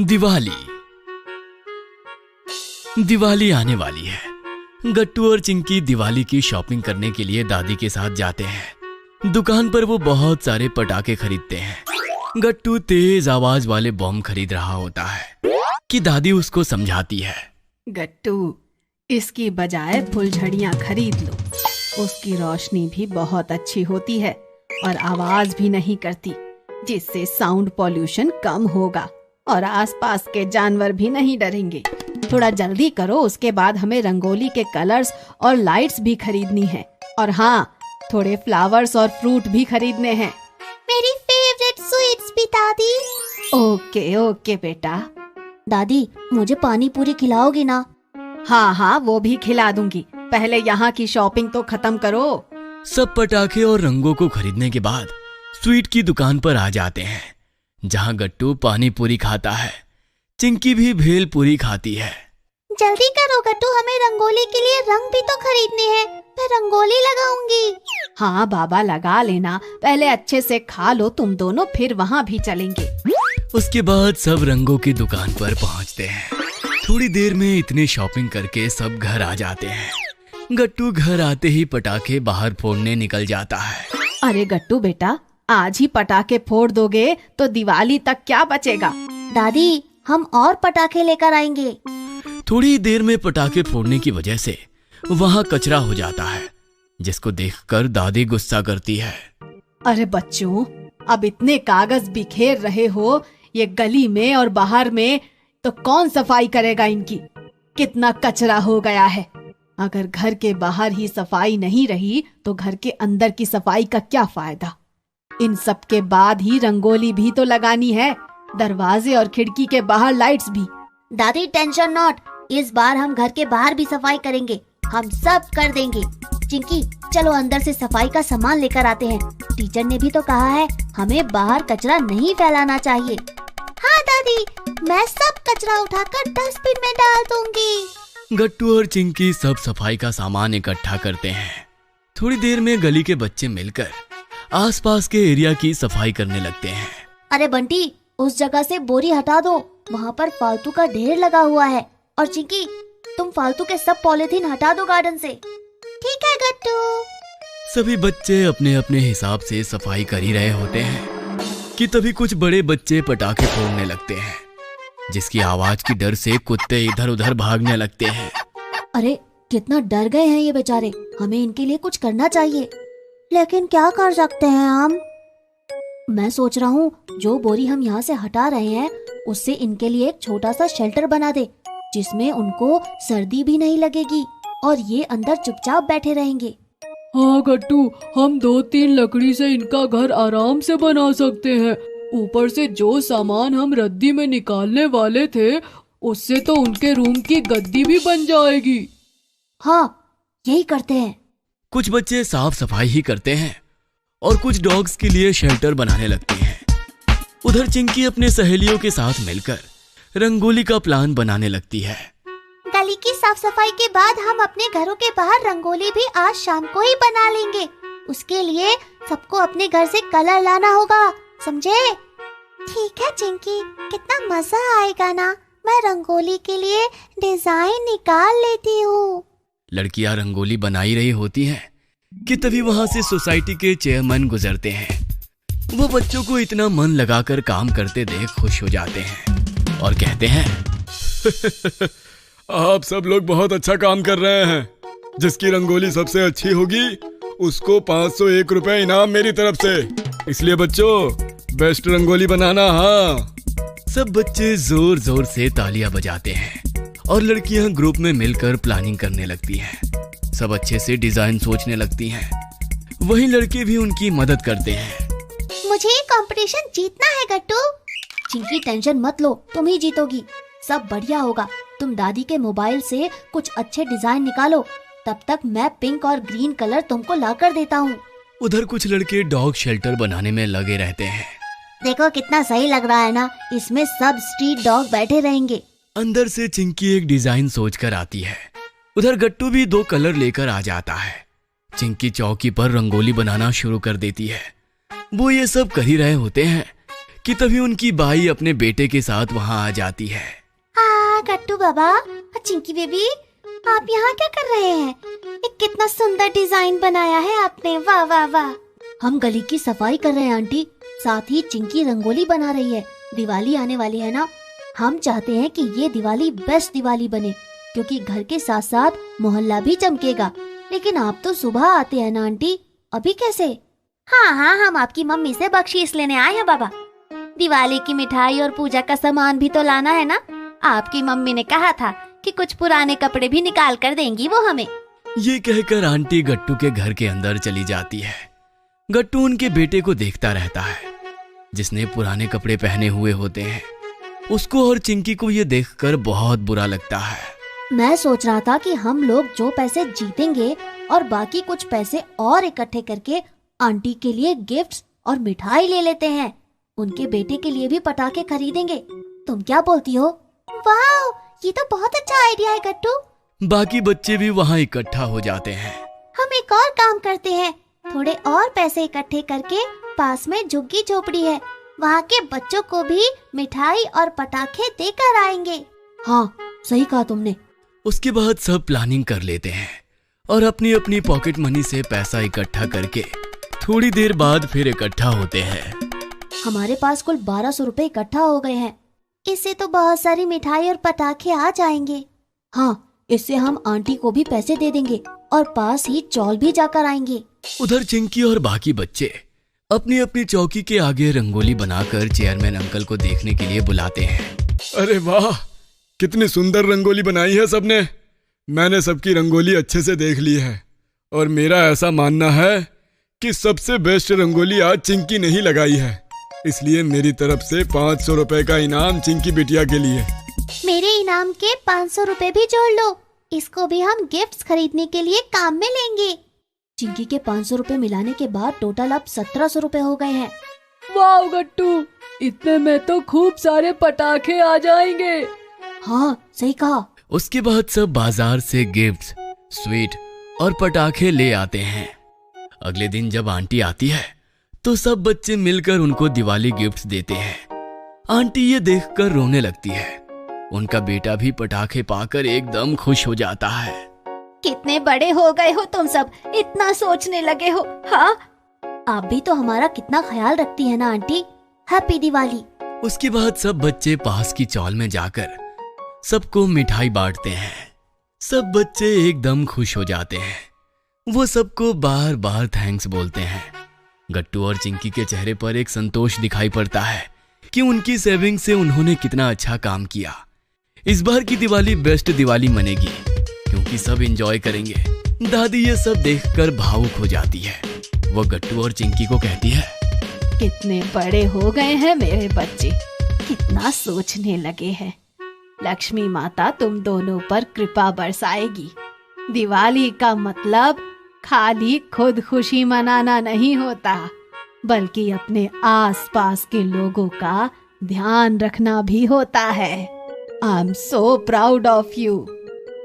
दिवाली दिवाली आने वाली है। गट्टू और चिंकी दिवाली की शॉपिंग करने के लिए दादी के साथ जाते हैं। दुकान पर वो बहुत सारे पटाखे खरीदते हैं। गट्टू तेज आवाज वाले बॉम्ब खरीद रहा होता है कि दादी उसको समझाती है, गट्टू, इसकी बजाय फुलझड़ियाँ खरीद लो। उसकी रोशनी भी बहुत अच्छी होती है और आवाज भी नहीं करती, जिससे साउंड पॉल्यूशन कम होगा और आसपास के जानवर भी नहीं डरेंगे। थोड़ा जल्दी करो, उसके बाद हमें रंगोली के कलर्स और लाइट्स भी खरीदनी है। और हाँ, थोड़े फ्लावर्स और फ्रूट भी खरीदने हैं। मेरी फेवरेट स्वीट्स भी दादी। ओके ओके बेटा। दादी, मुझे पानी पूरी खिलाओगी ना? हाँ हाँ, वो भी खिला दूंगी। पहले यहाँ की शॉपिंग तो खत्म करो। सब पटाखे और रंगों को खरीदने के बाद स्वीट की दुकान पर आ जाते हैं, जहाँ गट्टू पानी पूरी खाता है। चिंकी भी भेल पूरी खाती है। जल्दी करो गट्टू, हमें रंगोली के लिए रंग भी तो खरीदने हैं। मैं रंगोली लगाऊंगी। हाँ बाबा, लगा लेना। पहले अच्छे से खा लो तुम दोनों, फिर वहाँ भी चलेंगे। उसके बाद सब रंगों की दुकान पर पहुँचते हैं। थोड़ी देर में इतनी शॉपिंग करके सब घर आ जाते हैं। गट्टू घर आते ही पटाखे बाहर फोड़ने निकल जाता है। अरे गट्टू बेटा, आज ही पटाखे फोड़ दोगे तो दिवाली तक क्या बचेगा? दादी, हम और पटाखे लेकर आएंगे। थोड़ी देर में पटाखे फोड़ने की वजह से वहाँ कचरा हो जाता है, जिसको देखकर दादी गुस्सा करती है। अरे बच्चों, अब इतने कागज बिखेर रहे हो ये गली में और बाहर में, तो कौन सफाई करेगा इनकी? कितना कचरा हो गया है। अगर घर के बाहर ही सफाई नहीं रही तो घर के अंदर की सफाई का क्या फायदा? इन सब के बाद ही रंगोली भी तो लगानी है, दरवाजे और खिड़की के बाहर लाइट्स भी। दादी टेंशन नॉट, इस बार हम घर के बाहर भी सफाई करेंगे। हम सब कर देंगे। चिंकी, चलो अंदर से सफाई का सामान लेकर आते हैं। टीचर ने भी तो कहा है हमें बाहर कचरा नहीं फैलाना चाहिए। हाँ दादी, मैं सब कचरा उठाकर डस्टबिन में डाल दूंगी। गट्टू और चिंकी सब सफाई का सामान इकट्ठा करते हैं। थोड़ी देर में गली के बच्चे मिलकर आसपास के एरिया की सफाई करने लगते हैं। अरे बंटी, उस जगह से बोरी हटा दो, वहाँ पर फालतू का ढेर लगा हुआ है। और चिंकी, तुम फालतू के सब पॉलीथीन हटा दो गार्डन से। ठीक है गट्टू। सभी बच्चे अपने अपने हिसाब से सफाई कर ही रहे होते हैं कि तभी कुछ बड़े बच्चे पटाखे फोड़ने लगते हैं, जिसकी आवाज की डर से कुत्ते इधर उधर भागने लगते हैं। अरे कितना डर गए हैं ये बेचारे, हमें इनके लिए कुछ करना चाहिए। लेकिन क्या कर सकते हैं हम? मैं सोच रहा हूँ जो बोरी हम यहाँ से हटा रहे हैं उससे इनके लिए एक छोटा सा शेल्टर बना दे, जिसमें उनको सर्दी भी नहीं लगेगी और ये अंदर चुपचाप बैठे रहेंगे। हाँ गट्टू, हम 2-3 लकड़ी से इनका घर आराम से बना सकते हैं। ऊपर से जो सामान हम रद्दी में निकालने वाले थे, उससे तो उनके रूम की गद्दी भी बन जाएगी। हाँ, यही करते हैं। कुछ बच्चे साफ सफाई ही करते हैं और कुछ डॉग्स के लिए शेल्टर बनाने लगते हैं। उधर चिंकी अपने सहेलियों के साथ मिलकर रंगोली का प्लान बनाने लगती है। गली की साफ सफाई के बाद हम अपने घरों के बाहर रंगोली भी आज शाम को ही बना लेंगे। उसके लिए सबको अपने घर से कलर लाना होगा, समझे? ठीक है चिंकी, कितना मजा आएगा ना। मैं रंगोली के लिए डिजाइन निकाल लेती हूँ। लड़कियां रंगोली बनाई रही होती हैं कि तभी वहां से सोसाइटी के चेयरमैन गुजरते हैं। वो बच्चों को इतना मन लगाकर काम करते देख खुश हो जाते हैं और कहते हैं, आप सब लोग बहुत अच्छा काम कर रहे हैं। जिसकी रंगोली सबसे अच्छी होगी उसको 501 रुपए इनाम मेरी तरफ से। इसलिए बच्चों, बेस्ट रंगोली बनाना। हाँ। सब बच्चे जोर जोर से तालियां बजाते हैं और लड़कियां ग्रुप में मिलकर प्लानिंग करने लगती हैं। सब अच्छे से डिजाइन सोचने लगती हैं। वहीं लड़के भी उनकी मदद करते हैं। मुझे ये कंपटीशन जीतना है गट्टू। चिंकी टेंशन मत लो, तुम ही जीतोगी। सब बढ़िया होगा। तुम दादी के मोबाइल से कुछ अच्छे डिजाइन निकालो, तब तक मैं पिंक और ग्रीन कलर तुमको ला कर देता हूँ। उधर कुछ लड़के डॉग शेल्टर बनाने में लगे रहते हैं। देखो कितना सही लग रहा है ना, इसमें सब स्ट्रीट डॉग बैठे रहेंगे। अंदर से चिंकी एक डिजाइन सोच कर आती है। उधर गट्टू भी 2 कलर लेकर आ जाता है। चिंकी चौकी पर रंगोली बनाना शुरू कर देती है। वो ये सब कर ही रहे होते हैं कि तभी उनकी बाई अपने बेटे के साथ वहां आ जाती है। गट्टू बाबा, चिंकी बेबी, आप यहाँ क्या कर रहे हैं? एक कितना सुंदर डिजाइन बनाया है आपने, वाह वाह वाह। हम गली की सफाई कर रहे हैं आंटी, साथ ही चिंकी रंगोली बना रही है। दिवाली आने वाली है ना, हम चाहते हैं कि ये दिवाली बेस्ट दिवाली बने, क्योंकि घर के साथ साथ मोहल्ला भी चमकेगा। लेकिन आप तो सुबह आते हैं ना आंटी, अभी कैसे? हाँ, हम आपकी मम्मी से बख्शीश लेने आए हैं बाबा। दिवाली की मिठाई और पूजा का सामान भी तो लाना है ना। आपकी मम्मी ने कहा था कि कुछ पुराने कपड़े भी निकाल कर देंगी वो हमें। ये कहकर आंटी गट्टू के घर के अंदर चली जाती है। गट्टू उनके बेटे को देखता रहता है, जिसने पुराने कपड़े पहने हुए होते हैं। उसको और चिंकी को ये देखकर बहुत बुरा लगता है। मैं सोच रहा था कि हम लोग जो पैसे जीतेंगे और बाकी कुछ पैसे और इकट्ठे करके आंटी के लिए गिफ्ट्स और मिठाई ले लेते हैं। उनके बेटे के लिए भी पटाखे खरीदेंगे। तुम क्या बोलती हो? वाह, ये तो बहुत अच्छा आइडिया है गट्टू। बाकी बच्चे भी वहाँ इकट्ठा हो जाते हैं। हम एक और काम करते हैं, थोड़े और पैसे इकट्ठे करके पास में झुग्गी झोपड़ी है, वहाँ के बच्चों को भी मिठाई और पटाखे देकर आएंगे। हाँ, सही कहा तुमने। उसके बाद सब प्लानिंग कर लेते हैं और अपनी अपनी पॉकेट मनी से पैसा इकट्ठा करके थोड़ी देर बाद फिर इकट्ठा होते हैं। हमारे पास कुल 1200 रुपए इकट्ठा हो गए हैं। इससे तो बहुत सारी मिठाई और पटाखे आ जाएंगे। हाँ, इससे हम आंटी को भी पैसे दे देंगे और पास ही चौल भी जाकर आएंगे। उधर चिंकी और बाकी बच्चे अपनी अपनी चौकी के आगे रंगोली बनाकर चेयरमैन अंकल को देखने के लिए बुलाते हैं। अरे वाह, कितनी सुंदर रंगोली बनाई है सबने। मैंने सबकी रंगोली अच्छे से देख ली है और मेरा ऐसा मानना है कि सबसे बेस्ट रंगोली आज चिंकी ने ही लगाई है। इसलिए मेरी तरफ से 500 रुपए का इनाम चिंकी बिटिया के लिए। मेरे इनाम के 500 रुपए भी जोड़ लो, इसको भी हम गिफ्ट्स खरीदने के लिए काम में लेंगे। चिंकी के 500 रुपए मिलाने के बाद टोटल अब 1700 रुपए हो गए हैं। वाह गट्टू, इतने में तो खूब सारे पटाखे आ जाएंगे। हाँ, सही कहा। उसके बाद सब बाजार से गिफ्ट्स, स्वीट और पटाखे ले आते हैं। अगले दिन जब आंटी आती है तो सब बच्चे मिलकर उनको दिवाली गिफ्ट्स देते हैं। आंटी ये देखकर रोने लगती है। उनका बेटा भी पटाखे पाकर एकदम खुश हो जाता है। कितने बड़े हो गए हो तुम सब, इतना सोचने लगे हो। हाँ, आप भी तो हमारा कितना ख्याल रखती है ना आंटी। हैप्पी दिवाली। उसके बाद सब बच्चे पास की चौल में जाकर सबको मिठाई बांटते हैं। सब बच्चे एकदम खुश हो जाते हैं। वो सबको बार बार थैंक्स बोलते हैं। गट्टू और चिंकी के चेहरे पर एक संतोष दिखाई पड़ता है कि उनकी सेविंग से उन्होंने कितना अच्छा काम किया। इस बार की दिवाली बेस्ट दिवाली मनेगी क्योंकि सब एंजॉय करेंगे। दादी ये सब देखकर भावुक हो जाती है। वो गट्टू और चिंकी को कहती है, कितने बड़े हो गए हैं मेरे बच्चे, कितना सोचने लगे हैं। लक्ष्मी माता तुम दोनों पर कृपा बरसाएगी। दिवाली का मतलब खाली खुद खुशी मनाना नहीं होता, बल्कि अपने आसपास के लोगों का ध्यान रखना भी होता है। I am so proud of you.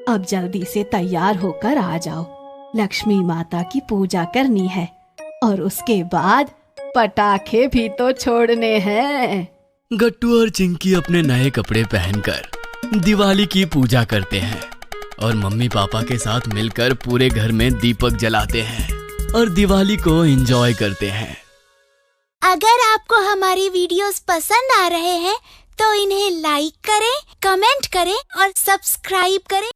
अब जल्दी से तैयार होकर आ जाओ, लक्ष्मी माता की पूजा करनी है और उसके बाद पटाखे भी तो छोड़ने हैं। गट्टू और चिंकी अपने नए कपड़े पहनकर दिवाली की पूजा करते हैं और मम्मी पापा के साथ मिलकर पूरे घर में दीपक जलाते हैं और दिवाली को एंजॉय करते हैं। अगर आपको हमारी वीडियोस पसंद आ रहे हैं तो इन्हें लाइक करें, कमेंट करें और सब्सक्राइब करें।